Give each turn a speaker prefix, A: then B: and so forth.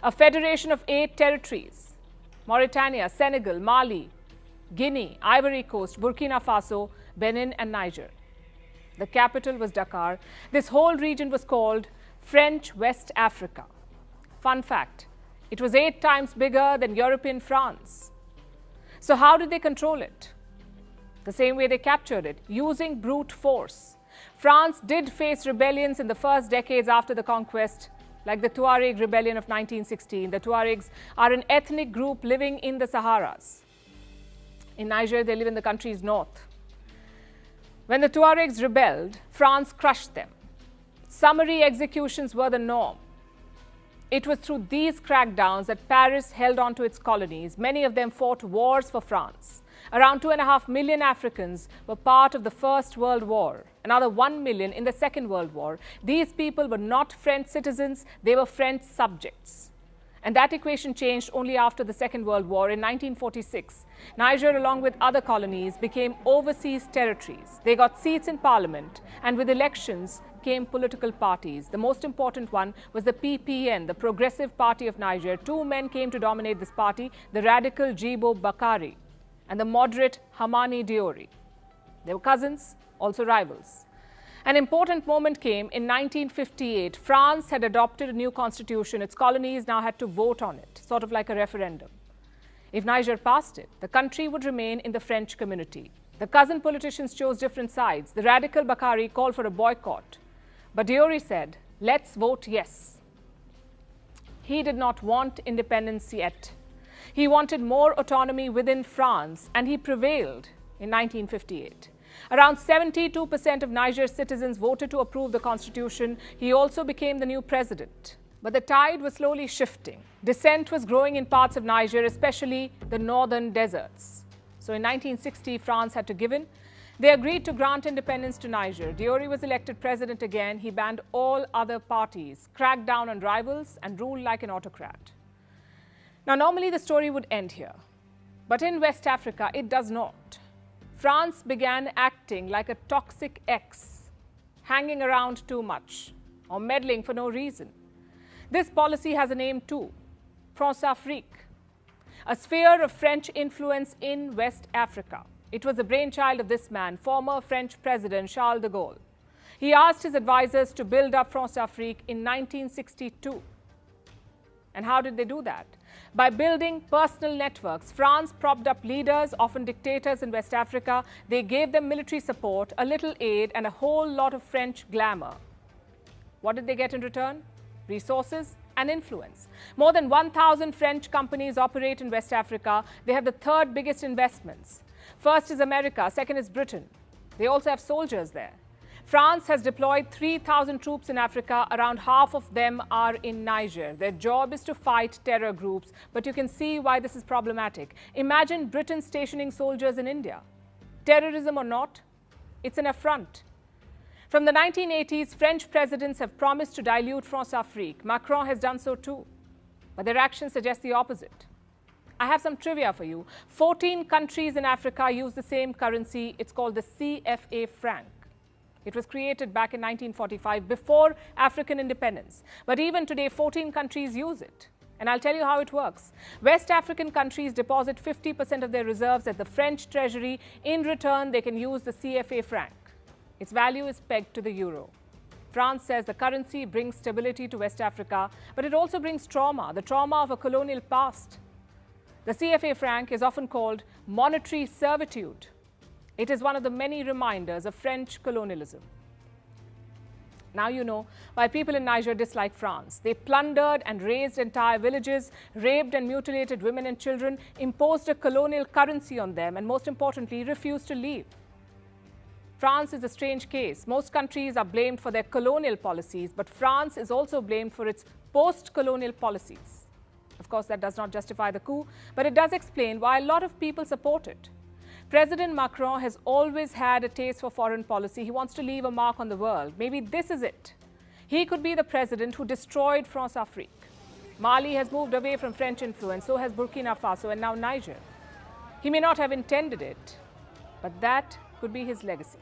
A: a federation of 8 territories: Mauritania, Senegal, Mali, Guinea, Ivory Coast, Burkina Faso, Benin and Niger. The capital was Dakar. This whole region was called French West Africa. Fun fact, it was 8 times bigger than European France. So how did they control it? The same way they captured it, using brute force. France did face rebellions in the first decades after the conquest, like the Tuareg rebellion of 1916. The Tuaregs are an ethnic group living in the Saharas. In Niger, they live in the country's north. When the Tuaregs rebelled, France crushed them. Summary executions were the norm. It was through these crackdowns that Paris held on to its colonies. Many of them fought wars for France. Around 2.5 million Africans were part of the First World War, another 1 million in the Second World War. These people were not French citizens, they were French subjects. And that equation changed only after the Second World War. In 1946, Niger, along with other colonies, became overseas territories. They got seats in parliament, and with elections came political parties. The most important one was the PPN, the Progressive Party of Niger. 2 men came to dominate this party, the radical Djibo Bakari and the moderate Hamani Diori. They were cousins, also rivals. An important moment came in 1958. France had adopted a new constitution. Its colonies now had to vote on it, sort of like a referendum. If Niger passed it, the country would remain in the French community. The cousin politicians chose different sides. The radical Bakari called for a boycott. But Diori said, let's vote yes. He did not want independence yet. He wanted more autonomy within France, and he prevailed in 1958. Around 72% of Niger's citizens voted to approve the constitution. He also became the new president. But the tide was slowly shifting. Dissent was growing in parts of Niger, especially the northern deserts. So in 1960, France had to give in. They agreed to grant independence to Niger. Diori was elected president again. He banned all other parties, cracked down on rivals, and ruled like an autocrat. Now, normally the story would end here. But in West Africa, it does not. France began acting like a toxic ex, hanging around too much or meddling for no reason. This policy has a name too, Françafrique, a sphere of French influence in West Africa. It was the brainchild of this man, former French President Charles de Gaulle. He asked his advisors to build up Françafrique in 1962. And how did they do that? By building personal networks. France propped up leaders, often dictators in West Africa. They gave them military support, a little aid, and a whole lot of French glamour. What did they get in return? Resources and influence. More than 1,000 French companies operate in West Africa. They have the 3rd biggest investments. First is America, second is Britain. They also have soldiers there. France has deployed 3,000 troops in Africa. Around half of them are in Niger. Their job is to fight terror groups, but you can see why this is problematic. Imagine Britain stationing soldiers in India. Terrorism or not, it's an affront. From the 1980s, French presidents have promised to dilute Françafrique. Macron has done so too, but their actions suggest the opposite. I have some trivia for you. 14 countries in Africa use the same currency. It's called the CFA franc. It was created back in 1945, before African independence. But even today, 14 countries use it. And I'll tell you how it works. West African countries deposit 50% of their reserves at the French treasury. In return, they can use the CFA franc. Its value is pegged to the euro. France says the currency brings stability to West Africa, but it also brings trauma, the trauma of a colonial past. The CFA franc is often called monetary servitude. It is one of the many reminders of French colonialism. Now you know why people in Niger dislike France. They plundered and razed entire villages, raped and mutilated women and children, imposed a colonial currency on them, and most importantly, refused to leave. France is a strange case. Most countries are blamed for their colonial policies, but France is also blamed for its post-colonial policies. Of course, that does not justify the coup, but it does explain why a lot of people support it. President Macron has always had a taste for foreign policy. He wants to leave a mark on the world. Maybe this is it. He could be the president who destroyed Françafrique. Mali has moved away from French influence, so has Burkina Faso and now Niger. He may not have intended it, but that could be his legacy.